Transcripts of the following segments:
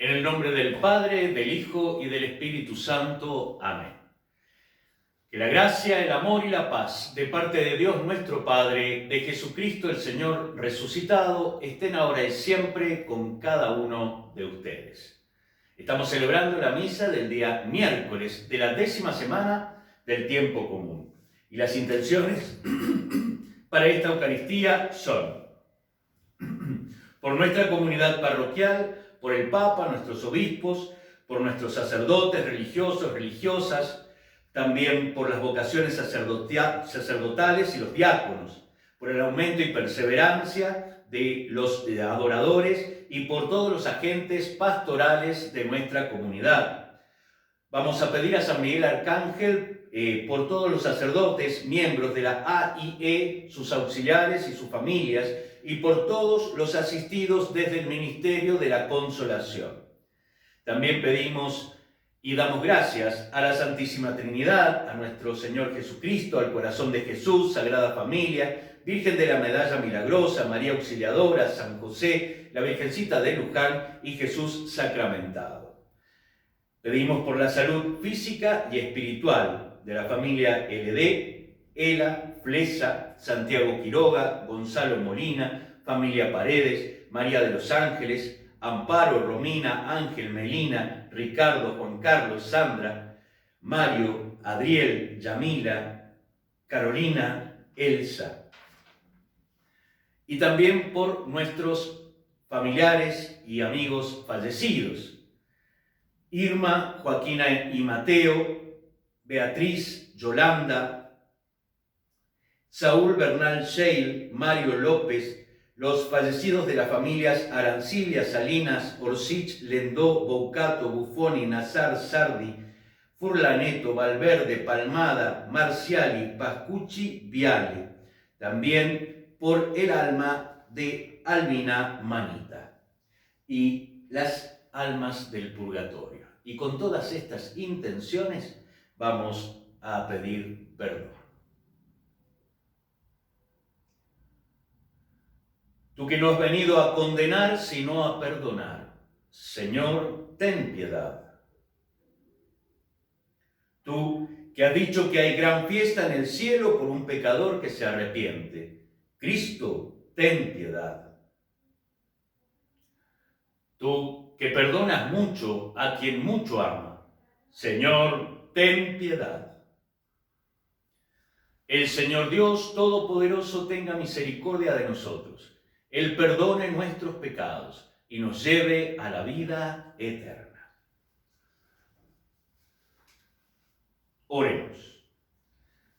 En el nombre del Padre, del Hijo y del Espíritu Santo. Amén. Que la gracia, el amor y la paz de parte de Dios nuestro Padre, de Jesucristo el Señor resucitado, estén ahora y siempre con cada uno de ustedes. Estamos celebrando la misa del día miércoles de la 10ª semana del tiempo común. Y las intenciones para esta Eucaristía son: por nuestra comunidad parroquial, por el Papa, nuestros obispos, por nuestros sacerdotes, religiosos, religiosas, también por las vocaciones sacerdotales y los diáconos, por el aumento y perseverancia de los adoradores y por todos los agentes pastorales de nuestra comunidad. Vamos a pedir a San Miguel Arcángel por todos los sacerdotes, miembros de la AIE, sus auxiliares y sus familias, y por todos los asistidos desde el Ministerio de la Consolación. También pedimos y damos gracias a la Santísima Trinidad, a nuestro Señor Jesucristo, al Corazón de Jesús, Sagrada Familia, Virgen de la Medalla Milagrosa, María Auxiliadora, San José, la Virgencita de Luján y Jesús Sacramentado. Pedimos por la salud física y espiritual de la familia LD, Ela, Flesa, Santiago Quiroga, Gonzalo Molina, familia Paredes, María de los Ángeles, Amparo, Romina, Ángel, Melina, Ricardo, Juan Carlos, Sandra, Mario, Adriel, Yamila, Carolina, Elsa. Y también por nuestros familiares y amigos fallecidos: Irma, Joaquina y Mateo, Beatriz, Yolanda, Saúl Bernal Sheil, Mario López, los fallecidos de las familias Arancibia, Salinas, Orsich, Lendó, Boucato, Buffoni, Nazar, Sardi, Furlaneto, Valverde, Palmada, Marciali, Pascucci, Viale. También por el alma de Albina Manita y las almas del purgatorio. Y con todas estas intenciones vamos a pedir perdón. Tú que no has venido a condenar, sino a perdonar, Señor, ten piedad. Tú que has dicho que hay gran fiesta en el cielo por un pecador que se arrepiente, Cristo, ten piedad. Tú que perdonas mucho a quien mucho ama, Señor, ten piedad. El Señor Dios Todopoderoso tenga misericordia de nosotros. Él perdone nuestros pecados y nos lleve a la vida eterna. Oremos.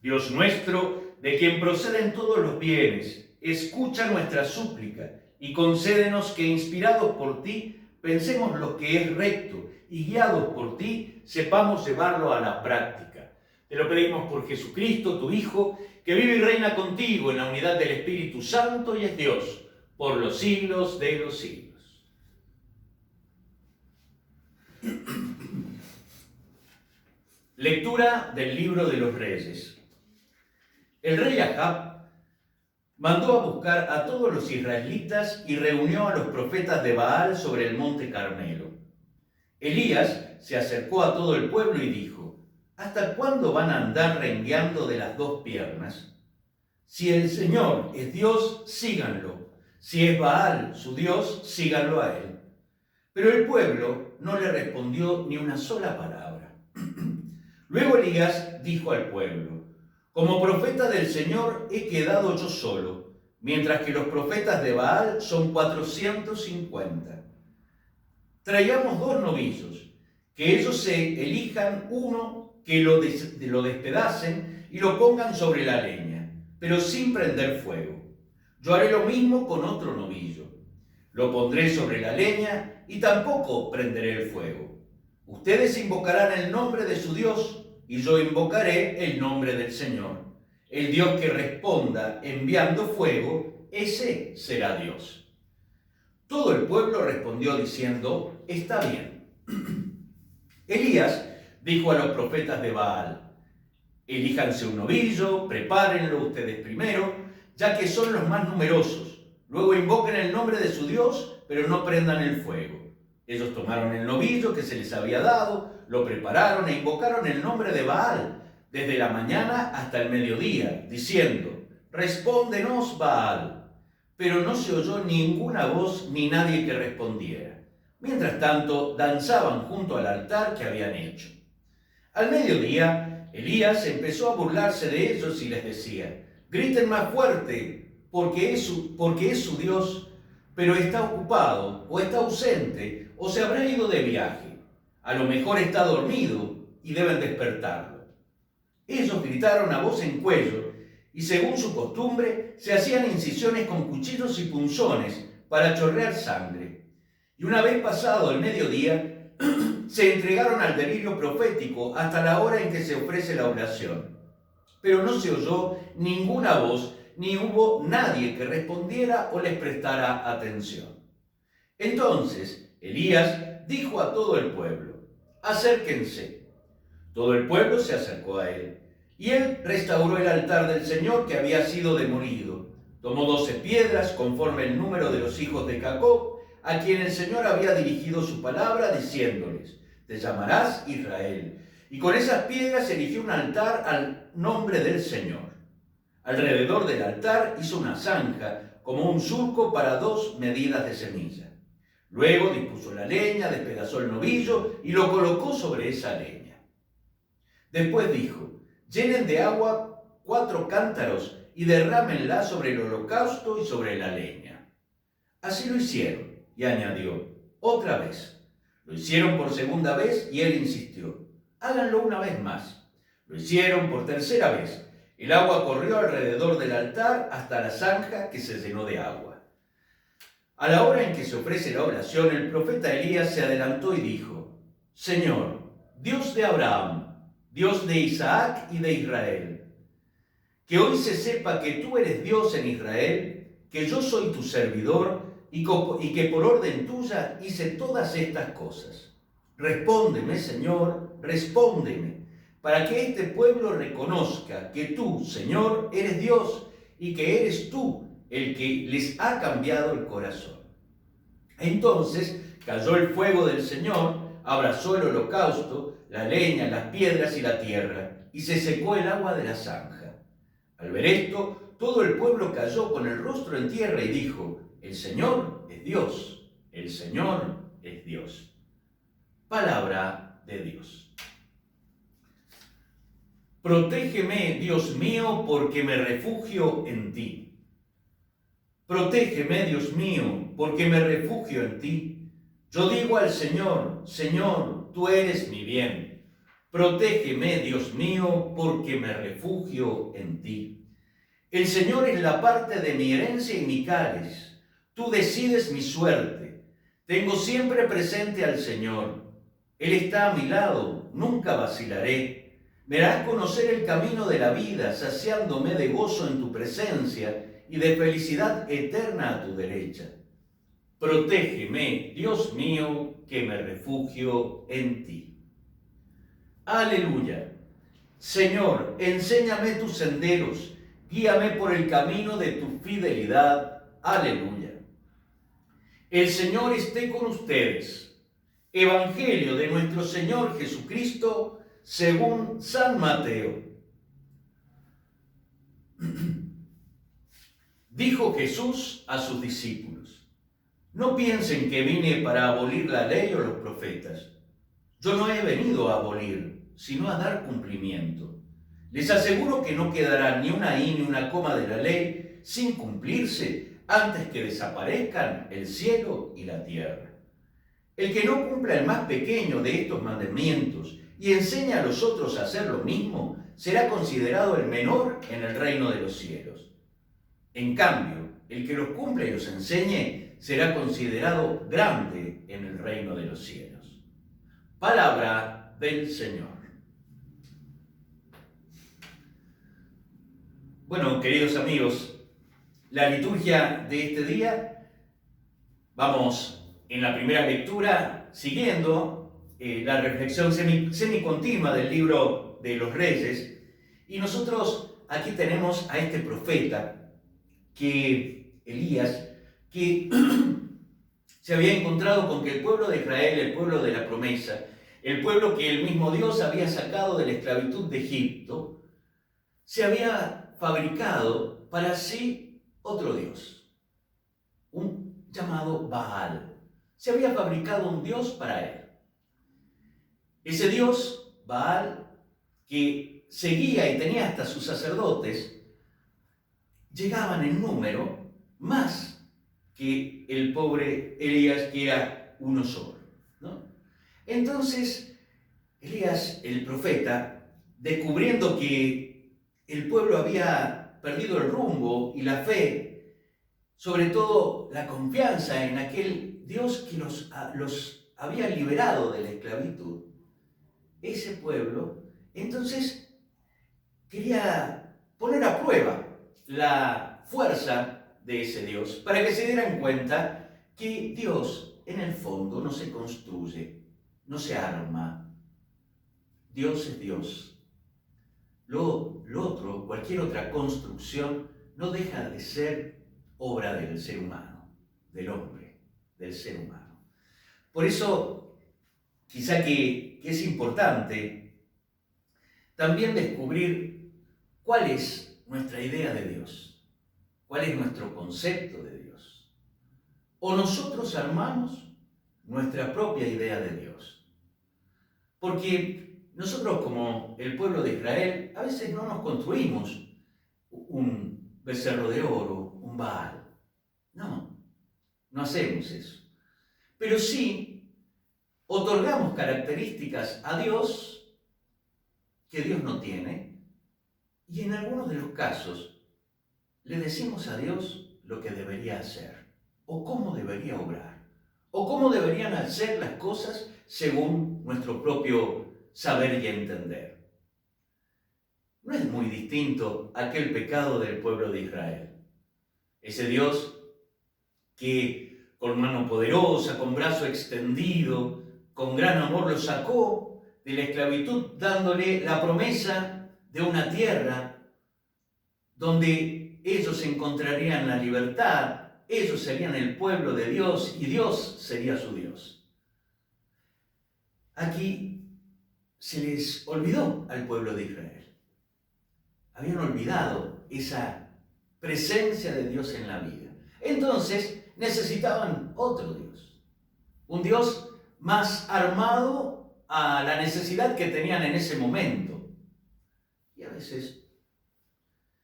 Dios nuestro, de quien proceden todos los bienes, escucha nuestra súplica y concédenos que, inspirados por ti, pensemos lo que es recto y guiados por ti, sepamos llevarlo a la práctica. Te lo pedimos por Jesucristo, tu Hijo, que vive y reina contigo en la unidad del Espíritu Santo y es Dios, por los siglos de los siglos. Lectura del libro de los Reyes. El rey Ahab mandó a buscar a todos los israelitas y reunió a los profetas de Baal sobre el monte Carmelo. Elías se acercó a todo el pueblo y dijo: ¿hasta cuándo van a andar rengueando de las dos piernas? Si el Señor es Dios, síganlo. Si es Baal su Dios, síganlo a él. Pero el pueblo no le respondió ni una sola palabra. Luego Elías dijo al pueblo: como profeta del Señor he quedado yo solo, mientras que los profetas de Baal son 450. Traigamos 2 novillos, que ellos se elijan uno que lo despedacen y lo pongan sobre la leña, pero sin prender fuego. Yo haré lo mismo con otro novillo. Lo pondré sobre la leña y tampoco prenderé el fuego. Ustedes invocarán el nombre de su Dios y yo invocaré el nombre del Señor. El Dios que responda enviando fuego, ese será Dios. Todo el pueblo respondió diciendo: está bien. Elías dijo a los profetas de Baal: elíjanse un novillo, prepárenlo ustedes primero, ya que son los más numerosos. Luego invoquen el nombre de su Dios, pero no prendan el fuego. Ellos tomaron el novillo que se les había dado, lo prepararon e invocaron el nombre de Baal desde la mañana hasta el mediodía, diciendo: «Respóndenos, Baal». Pero no se oyó ninguna voz ni nadie que respondiera. Mientras tanto, danzaban junto al altar que habían hecho. Al mediodía, Elías empezó a burlarse de ellos y les decía: «Griten más fuerte, porque es su Dios, pero está ocupado, o está ausente, o se habrá ido de viaje. A lo mejor está dormido y deben despertarlo». Ellos gritaron a voz en cuello y, según su costumbre, se hacían incisiones con cuchillos y punzones para chorrear sangre. Y una vez pasado el mediodía, se entregaron al delirio profético hasta la hora en que se ofrece la oración. Pero no se oyó ninguna voz, ni hubo nadie que respondiera o les prestara atención. Entonces Elías dijo a todo el pueblo: «Acérquense». Todo el pueblo se acercó a él, y él restauró el altar del Señor que había sido demolido. Tomó 12 piedras, conforme el número de los hijos de Jacob, a quien el Señor había dirigido su palabra, diciéndoles: «Te llamarás Israel». Y con esas piedras erigió un altar al nombre del Señor. Alrededor del altar hizo una zanja, como un surco para 2 medidas de semilla. Luego dispuso la leña, despedazó el novillo y lo colocó sobre esa leña. Después dijo: «Llenen de agua 4 cántaros y derrámenla sobre el holocausto y sobre la leña». Así lo hicieron, y añadió: «Otra vez». Lo hicieron por segunda vez y él insistió: «Háganlo una vez más». Lo hicieron por tercera vez. El agua corrió alrededor del altar hasta la zanja, que se llenó de agua. A la hora en que se ofrece la oración, el profeta Elías se adelantó y dijo: «Señor, Dios de Abraham, Dios de Isaac y de Israel, que hoy se sepa que tú eres Dios en Israel, que yo soy tu servidor y que por orden tuya hice todas estas cosas. Respóndeme, Señor, respóndeme, para que este pueblo reconozca que tú, Señor, eres Dios y que eres tú el que les ha cambiado el corazón». Entonces cayó el fuego del Señor, abrazó el holocausto, la leña, las piedras y la tierra, y se secó el agua de la zanja. Al ver esto, todo el pueblo cayó con el rostro en tierra y dijo: «El Señor es Dios, el Señor es Dios». Palabra de Dios. Protégeme, Dios mío, porque me refugio en ti. Protégeme, Dios mío, porque me refugio en ti. Yo digo al Señor: Señor, tú eres mi bien. Protégeme, Dios mío, porque me refugio en ti. El Señor es la parte de mi herencia y mi cáliz. Tú decides mi suerte. Tengo siempre presente al Señor. Él está a mi lado, nunca vacilaré. Me harás conocer el camino de la vida, saciándome de gozo en tu presencia y de felicidad eterna a tu derecha. Protégeme, Dios mío, que me refugio en ti. Aleluya. Señor, enséñame tus senderos, guíame por el camino de tu fidelidad. Aleluya. El Señor esté con ustedes. Evangelio de nuestro Señor Jesucristo según San Mateo. Dijo Jesús a sus discípulos: «No piensen que vine para abolir la ley o los profetas. Yo no he venido a abolir, sino a dar cumplimiento. Les aseguro que no quedará ni una i ni una coma de la ley sin cumplirse antes que desaparezcan el cielo y la tierra. El que no cumpla el más pequeño de estos mandamientos y enseña a los otros a hacer lo mismo, será considerado el menor en el reino de los cielos. En cambio, el que los cumpla y los enseñe será considerado grande en el reino de los cielos». Palabra del Señor. Bueno, queridos amigos, la liturgia de este día, vamos en la primera lectura siguiendo la reflexión semicontinua del libro de los Reyes, y nosotros aquí tenemos a este profeta, Elías, que Se había encontrado con que el pueblo de Israel, el pueblo de la promesa, el pueblo que el mismo Dios había sacado de la esclavitud de Egipto, se había fabricado para sí otro Dios, un llamado Baal. Se había fabricado un Dios para él. Ese Dios, Baal, que seguía y tenía hasta sus sacerdotes, llegaban en número más que el pobre Elías, que era uno solo, ¿no? Entonces, Elías, el profeta, descubriendo que el pueblo había perdido el rumbo y la fe, sobre todo la confianza en aquel Dios que los había liberado de la esclavitud, ese pueblo, entonces quería poner a prueba la fuerza de ese Dios para que se dieran cuenta que Dios en el fondo no se construye, no se arma. Dios es Dios. Lo otro, cualquier otra construcción, no deja de ser obra del ser humano, del hombre, del ser humano. Por eso, quizá que es importante también descubrir cuál es nuestra idea de Dios, cuál es nuestro concepto de Dios. O nosotros armamos nuestra propia idea de Dios. Porque nosotros, como el pueblo de Israel, a veces no nos construimos un becerro de oro, un Baal. No, no hacemos eso. Pero sí otorgamos características a Dios que Dios no tiene, y en algunos de los casos le decimos a Dios lo que debería hacer, o cómo debería obrar, o cómo deberían hacer las cosas según nuestro propio saber y entender. No es muy distinto a aquel pecado del pueblo de Israel. Ese Dios que con mano poderosa, con brazo extendido, con gran amor lo sacó de la esclavitud, dándole la promesa de una tierra donde ellos encontrarían la libertad, ellos serían el pueblo de Dios y Dios sería su Dios. Aquí se les olvidó al pueblo de Israel. Habían olvidado esa presencia de Dios en la vida. Entonces necesitaban otro Dios, un Dios más armado a la necesidad que tenían en ese momento. Y a veces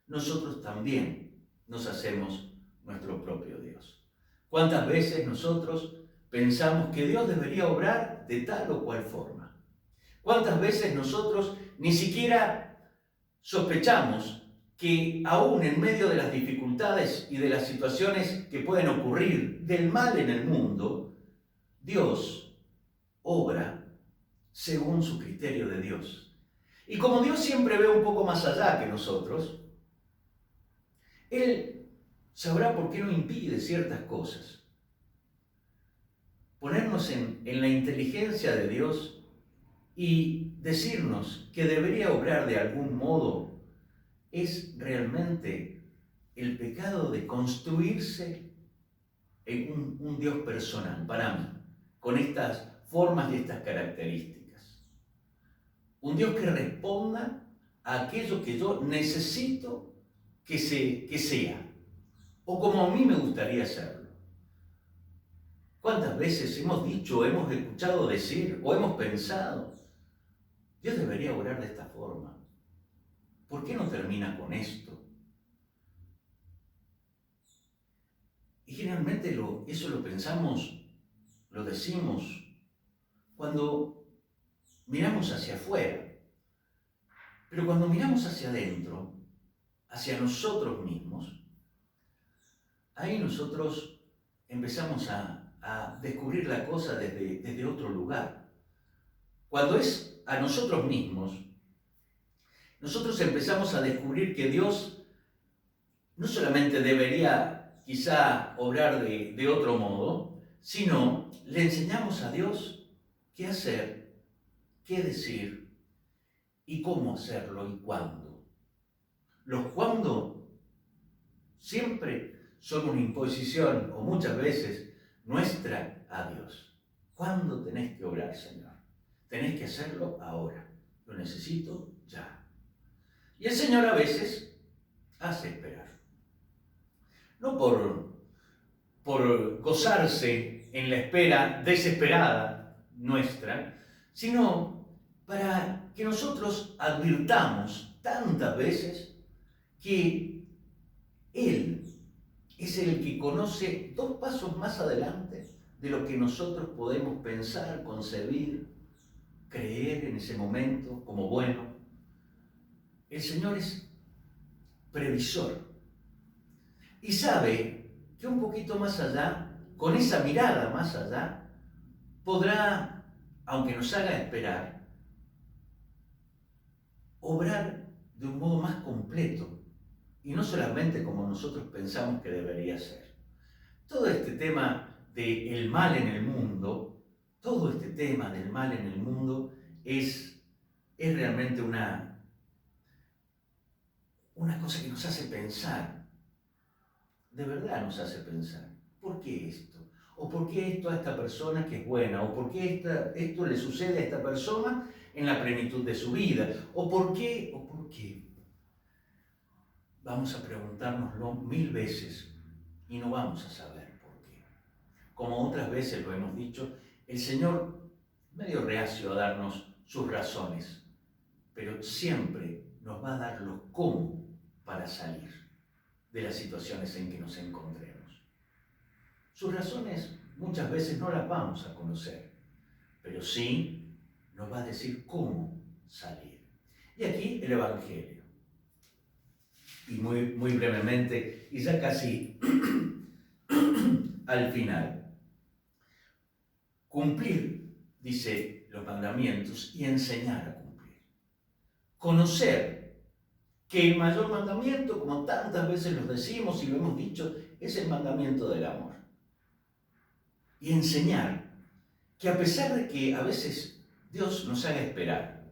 nosotros también nos hacemos nuestro propio Dios. ¿Cuántas veces nosotros pensamos que Dios debería obrar de tal o cual forma? ¿Cuántas veces nosotros ni siquiera sospechamos que aún en medio de las dificultades y de las situaciones que pueden ocurrir, del mal en el mundo, Dios obra según su criterio de Dios? Y como Dios siempre ve un poco más allá que nosotros, Él sabrá por qué no impide ciertas cosas. Ponernos en la inteligencia de Dios y decirnos que debería obrar de algún modo es realmente el pecado de construirse en un Dios personal, para mí, con estas formas y estas características. Un Dios que responda a aquello que yo necesito que sea, o como a mí me gustaría hacerlo. ¿Cuántas veces hemos dicho, hemos escuchado decir o hemos pensado, Dios debería obrar de esta forma? ¿Por qué no termina con esto? Y generalmente eso lo pensamos, lo decimos, cuando miramos hacia afuera. Pero cuando miramos hacia adentro, hacia nosotros mismos, ahí nosotros empezamos a descubrir la cosa desde otro lugar. Cuando es a nosotros mismos, nosotros empezamos a descubrir que Dios no solamente debería quizá obrar de otro modo, sino le enseñamos a Dios qué hacer, qué decir y cómo hacerlo y cuándo. Los cuándo siempre son una imposición, o muchas veces nuestra a Dios. ¿Cuándo tenés que orar, Señor? Tenés que hacerlo ahora. Lo necesito ya. Y el Señor a veces hace esperar. No por gozarse en la espera desesperada nuestra, sino para que nosotros advirtamos tantas veces que Él es el que conoce 2 pasos más adelante de lo que nosotros podemos pensar, concebir, creer en ese momento como bueno. El Señor es previsor y sabe que un poquito más allá, con esa mirada más allá, podrá, aunque nos haga esperar, obrar de un modo más completo y no solamente como nosotros pensamos que debería ser. Todo este tema del mal en el mundo, todo este tema del mal en el mundo es realmente una cosa que nos hace pensar, de verdad nos hace pensar. ¿Por qué esto? ¿O por qué esto a esta persona que es buena? ¿O por qué esto le sucede a esta persona en la plenitud de su vida? ¿O por qué? ¿O por qué? Vamos a preguntárnoslo 1000 veces y no vamos a saber por qué. Como otras veces lo hemos dicho, el Señor medio reacio a darnos sus razones, pero siempre nos va a dar los cómo para salir de las situaciones en que nos encontremos. Sus razones muchas veces no las vamos a conocer, pero sí nos va a decir cómo salir. Y aquí el Evangelio. Y muy brevemente, y ya casi al final. Cumplir, dice, los mandamientos y enseñar a cumplir. Conocer que el mayor mandamiento, como tantas veces lo decimos y lo hemos dicho, es el mandamiento del amor. Y enseñar que a pesar de que a veces Dios nos haga esperar,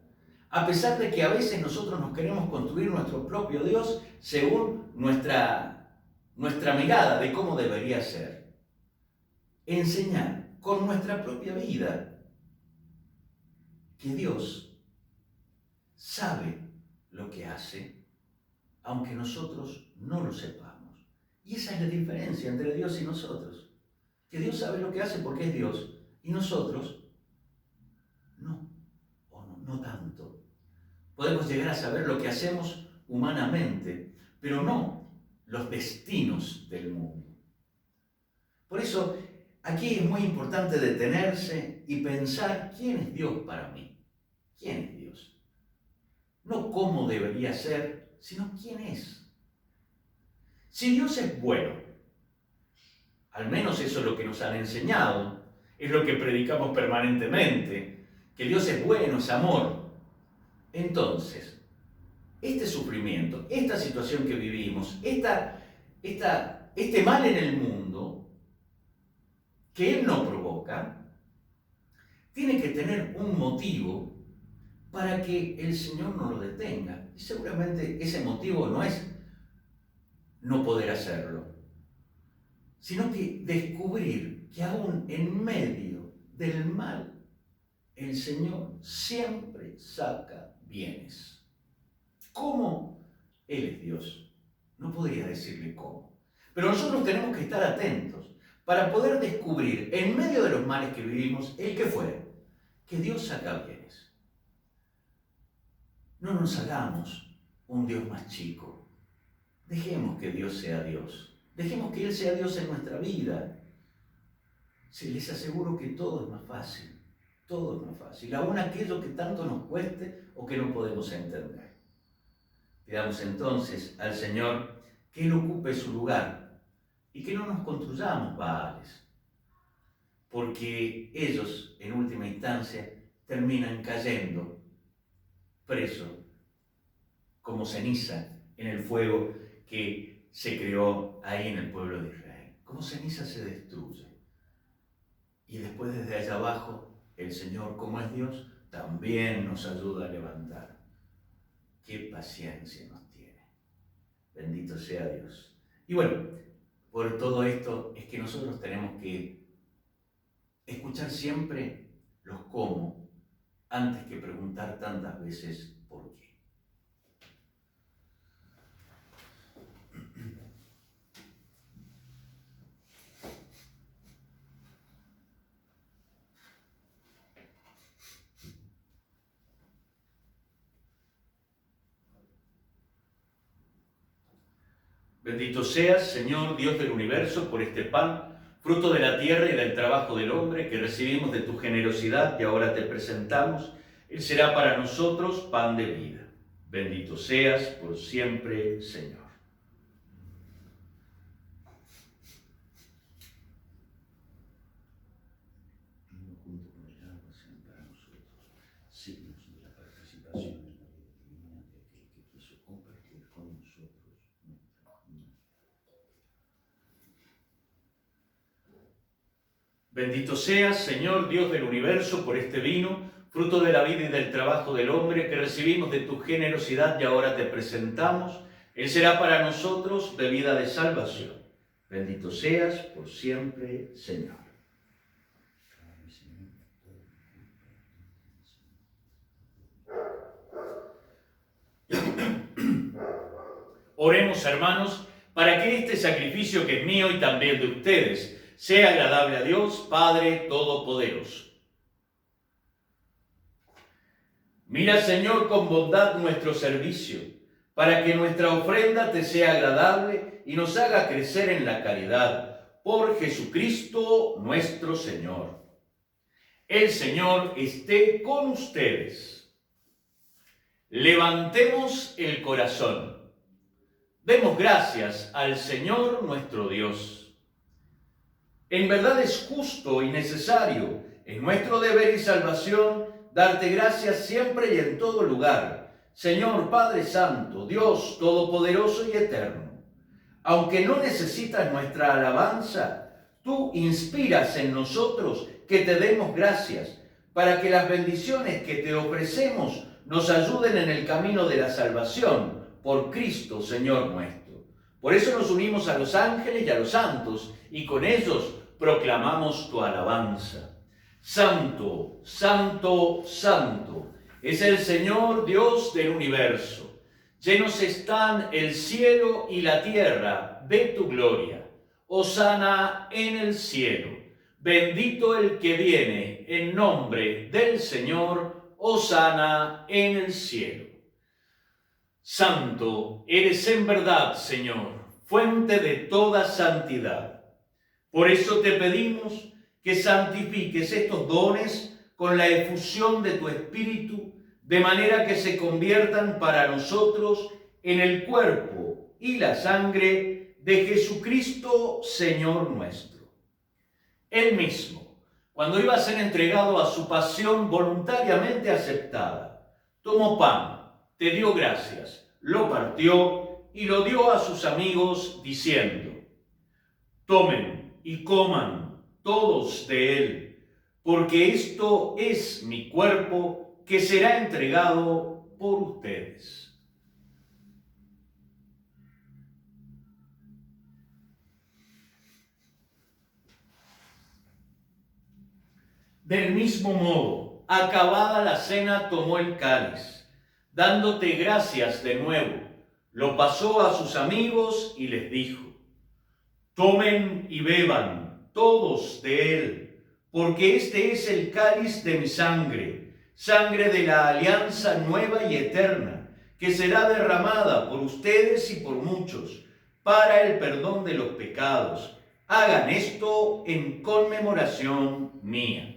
a pesar de que a veces nosotros nos queremos construir nuestro propio Dios según nuestra mirada de cómo debería ser, enseñar con nuestra propia vida que Dios sabe lo que hace, aunque nosotros no lo sepamos. Y esa es la diferencia entre Dios y nosotros. Que Dios sabe lo que hace porque es Dios, y nosotros no, o no tanto. Podemos llegar a saber lo que hacemos humanamente, pero no los destinos del mundo. Por eso, aquí es muy importante detenerse y pensar quién es Dios para mí. ¿Quién es Dios? No cómo debería ser, sino quién es. Si Dios es bueno, al menos eso es lo que nos han enseñado, es lo que predicamos permanentemente, que Dios es bueno, es amor. Entonces, este sufrimiento, esta situación que vivimos, este mal en el mundo, que Él no provoca, tiene que tener un motivo para que el Señor no lo detenga. Y seguramente ese motivo no es no poder hacerlo, sino que descubrir que aún en medio del mal, el Señor siempre saca bienes. ¿Cómo? Él es Dios. No podría decirle cómo. Pero nosotros tenemos que estar atentos para poder descubrir en medio de los males que vivimos, el que fuera, que Dios saca bienes. No nos hagamos un Dios más chico. Dejemos que Dios sea Dios. Dejemos que Él sea Dios en nuestra vida. Se les aseguro que todo es más fácil. Todo es más fácil. Aún aquello que tanto nos cueste o que no podemos entender. Pidamos entonces al Señor que Él ocupe su lugar y que no nos construyamos Baales, porque ellos, en última instancia, terminan cayendo presos como ceniza en el fuego que se creó ahí en el pueblo de Israel. Como ceniza se destruye. Y después desde allá abajo, el Señor, como es Dios, también nos ayuda a levantar. ¡Qué paciencia nos tiene! Bendito sea Dios. Y bueno, por todo esto es que nosotros tenemos que escuchar siempre los cómo antes que preguntar tantas veces por qué. Bendito seas, Señor, Dios del universo, por este pan, fruto de la tierra y del trabajo del hombre, que recibimos de tu generosidad y ahora te presentamos. Él será para nosotros pan de vida. Bendito seas por siempre, Señor. Junto con el agua sean para nosotros signos de la participación en la vida divina de aquel que quiso compartir con nosotros nuestra humanidad. Bendito seas, Señor, Dios del universo, por este vino, fruto de la vida y del trabajo del hombre, que recibimos de tu generosidad y ahora te presentamos. Él será para nosotros bebida de salvación. Bendito seas por siempre, Señor. Oremos, hermanos, para que este sacrificio que es mío y también de ustedes sea agradable a Dios, Padre Todopoderoso. Mira, Señor, con bondad nuestro servicio, para que nuestra ofrenda te sea agradable y nos haga crecer en la caridad, por Jesucristo nuestro Señor. El Señor esté con ustedes. Levantemos el corazón. Demos gracias al Señor nuestro Dios. En verdad es justo y necesario, es nuestro deber y salvación, darte gracias siempre y en todo lugar, Señor Padre Santo, Dios Todopoderoso y Eterno. Aunque no necesitas nuestra alabanza, tú inspiras en nosotros que te demos gracias, para que las bendiciones que te ofrecemos nos ayuden en el camino de la salvación, por Cristo, Señor nuestro. Por eso nos unimos a los ángeles y a los santos, y con ellos proclamamos tu alabanza. Santo, santo, santo, es el Señor Dios del universo. Llenos están el cielo y la tierra de tu gloria. Hosana en el cielo. Bendito el que viene en nombre del Señor. Hosana en el cielo. Santo eres en verdad, Señor, fuente de toda santidad. Por eso te pedimos que santifiques estos dones con la efusión de tu Espíritu, de manera que se conviertan para nosotros en el cuerpo y la sangre de Jesucristo, Señor nuestro. Él mismo, cuando iba a ser entregado a su pasión voluntariamente aceptada, tomó pan, te dio gracias, lo partió y lo dio a sus amigos diciendo: tomen y coman todos de él, porque esto es mi cuerpo que será entregado por ustedes. Del mismo modo, acabada la cena, tomó el cáliz, dándote gracias de nuevo, lo pasó a sus amigos y les dijo: tomen y beban todos de él, porque este es el cáliz de mi sangre, sangre de la alianza nueva y eterna, que será derramada por ustedes y por muchos, para el perdón de los pecados. Hagan esto en conmemoración mía.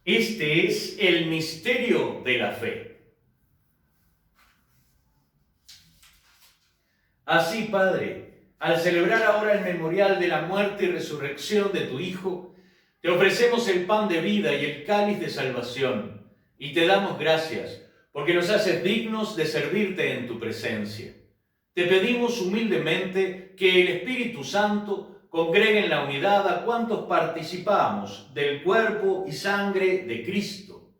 Este es el misterio de la fe. Así, Padre, al celebrar ahora el memorial de la muerte y resurrección de tu Hijo, te ofrecemos el pan de vida y el cáliz de salvación, y te damos gracias, porque nos haces dignos de servirte en tu presencia. Te pedimos humildemente que el Espíritu Santo congregue en la unidad a cuantos participamos del cuerpo y sangre de Cristo.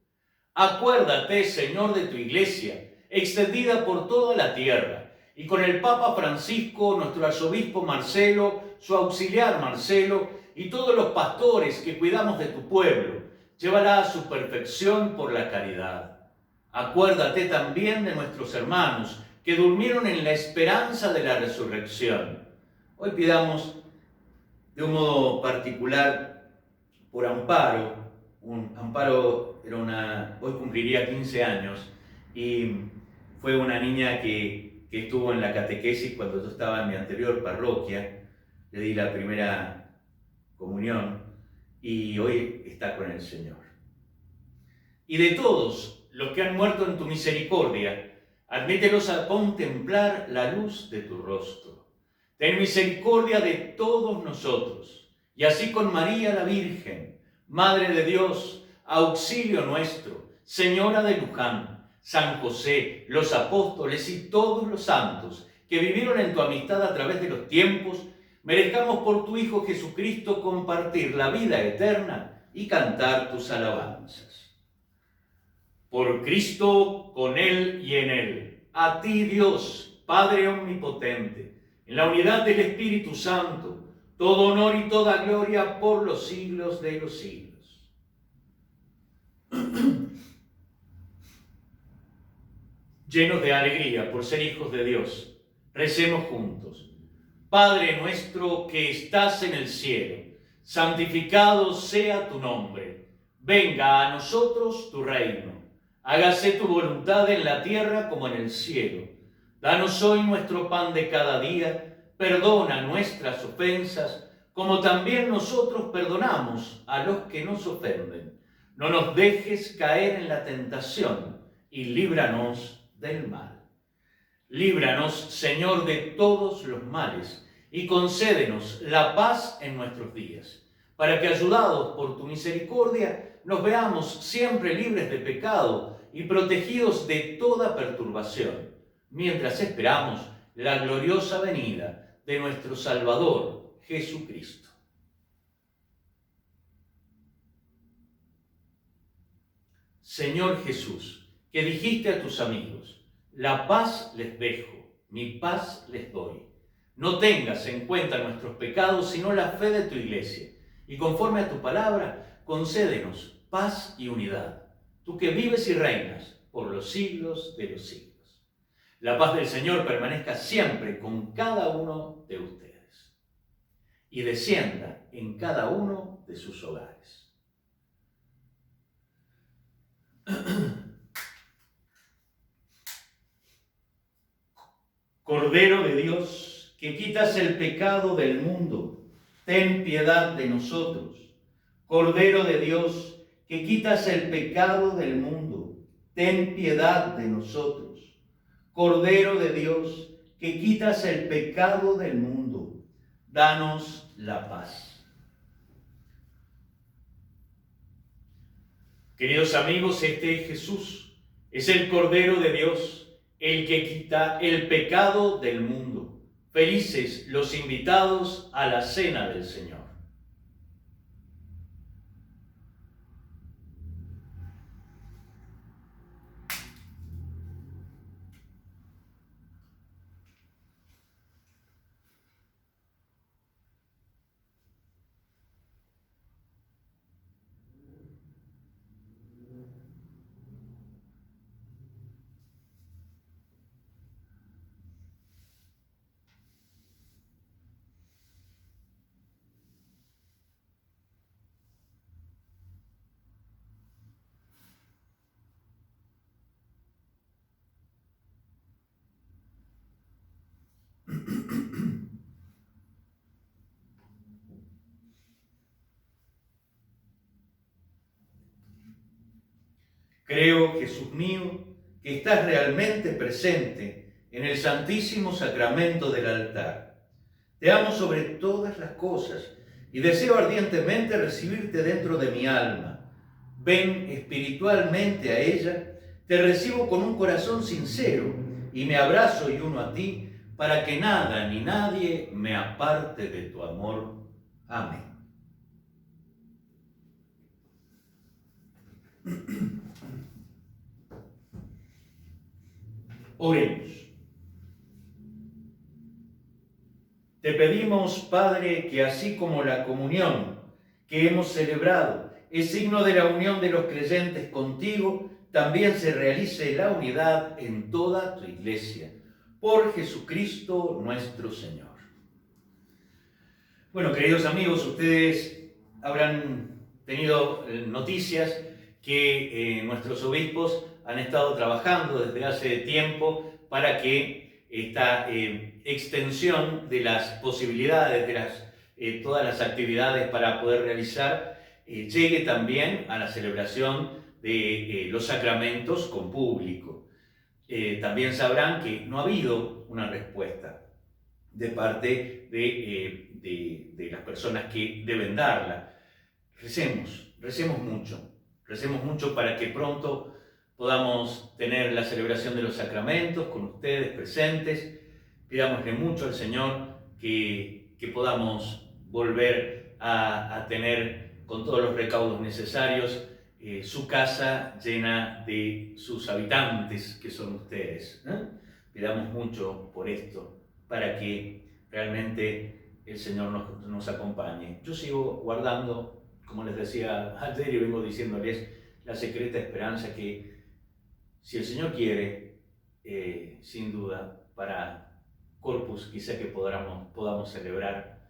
Acuérdate, Señor, de tu Iglesia, extendida por toda la tierra, y con el Papa Francisco, nuestro arzobispo Marcelo, su auxiliar Marcelo, y todos los pastores que cuidamos de tu pueblo, llévala a su perfección por la caridad. Acuérdate también de nuestros hermanos que durmieron en la esperanza de la resurrección. Hoy pidamos de un modo particular por Amparo. Amparo hoy cumpliría 15 años y fue una niña que estuvo en la catequesis cuando yo estaba en mi anterior parroquia. Le di la primera comunión y hoy está con el Señor. Y de todos los que han muerto en tu misericordia, admítelos a contemplar la luz de tu rostro. Ten misericordia de todos nosotros, y así con María la Virgen, Madre de Dios, auxilio nuestro, Señora de Luján, San José, los apóstoles y todos los santos que vivieron en tu amistad a través de los tiempos, merezcamos por tu Hijo Jesucristo compartir la vida eterna y cantar tus alabanzas. Por Cristo, con Él y en Él, a ti Dios, Padre omnipotente, en la unidad del Espíritu Santo, todo honor y toda gloria por los siglos de los siglos. Llenos de alegría por ser hijos de Dios, recemos juntos. Padre nuestro que estás en el cielo, santificado sea tu nombre. Venga a nosotros tu reino. Hágase tu voluntad en la tierra como en el cielo. Danos hoy nuestro pan de cada día. Perdona nuestras ofensas, como también nosotros perdonamos a los que nos ofenden. No nos dejes caer en la tentación y líbranos del mal. Líbranos, Señor, de todos los males y concédenos la paz en nuestros días, para que, ayudados por tu misericordia, nos veamos siempre libres de pecado y protegidos de toda perturbación, mientras esperamos la gloriosa venida de nuestro Salvador, Jesucristo. Señor Jesús, que dijiste a tus amigos: la paz les dejo, mi paz les doy. No tengas en cuenta nuestros pecados, sino la fe de tu Iglesia. Y conforme a tu palabra, concédenos paz y unidad. Tú que vives y reinas por los siglos de los siglos. La paz del Señor permanezca siempre con cada uno de ustedes. Y descienda en cada uno de sus hogares. Cordero de Dios, que quitas el pecado del mundo, ten piedad de nosotros. Cordero de Dios, que quitas el pecado del mundo, ten piedad de nosotros. Cordero de Dios, que quitas el pecado del mundo, danos la paz. Queridos amigos, este es Jesús, es el Cordero de Dios, el que quita el pecado del mundo. Felices los invitados a la cena del Señor. Creo, Jesús mío, que estás realmente presente en el Santísimo Sacramento del altar. Te amo sobre todas las cosas y deseo ardientemente recibirte dentro de mi alma. Ven espiritualmente a ella, te recibo con un corazón sincero y me abrazo y uno a ti para que nada ni nadie me aparte de tu amor. Amén. Oremos. Te pedimos, Padre, que así como la comunión que hemos celebrado es signo de la unión de los creyentes contigo, también se realice la unidad en toda tu iglesia. Por Jesucristo nuestro Señor. Bueno, queridos amigos, ustedes habrán tenido noticias que nuestros obispos han estado trabajando desde hace tiempo para que esta extensión de las posibilidades, de todas las actividades para poder realizar, llegue también a la celebración de los sacramentos con público. También sabrán que no ha habido una respuesta de parte de las personas que deben darla. Recemos mucho para que pronto podamos tener la celebración de los sacramentos con ustedes presentes. Pidámosle mucho al Señor que podamos volver a tener con todos los recaudos necesarios su casa llena de sus habitantes, que son ustedes. Pidamos mucho por esto, para que realmente el Señor nos acompañe. Yo sigo guardando, como les decía ayer y vengo diciéndoles, la secreta esperanza que si el Señor quiere, sin duda, para Corpus quizá que podamos celebrar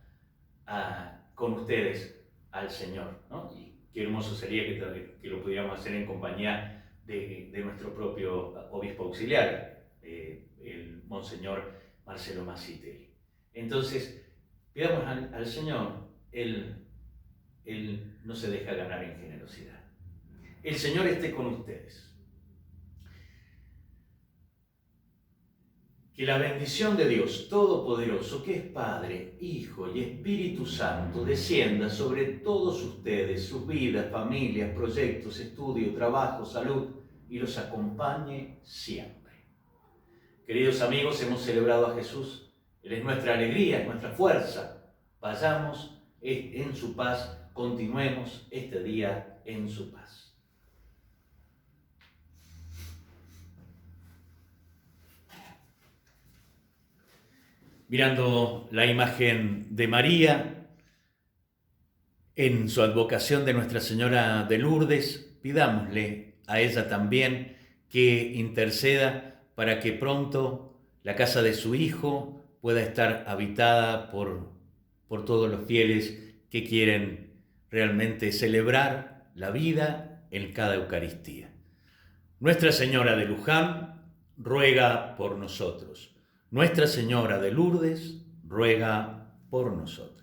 con ustedes al Señor, ¿no? Y qué hermoso sería que lo pudiéramos hacer en compañía de nuestro propio obispo auxiliar, el Monseñor Marcelo Masitelli. Entonces, pidamos al Señor, Él no se deja ganar en generosidad. El Señor esté con ustedes. Que la bendición de Dios Todopoderoso, que es Padre, Hijo y Espíritu Santo, descienda sobre todos ustedes, sus vidas, familias, proyectos, estudio, trabajo, salud, y los acompañe siempre. Queridos amigos, hemos celebrado a Jesús. Él es nuestra alegría, es nuestra fuerza. Vayamos en su paz, continuemos este día en su paz. Mirando la imagen de María, en su advocación de Nuestra Señora de Lourdes, pidámosle a ella también que interceda para que pronto la casa de su Hijo pueda estar habitada por todos los fieles que quieren realmente celebrar la vida en cada Eucaristía. Nuestra Señora de Luján ruega por nosotros. Nuestra Señora de Lourdes ruega por nosotros.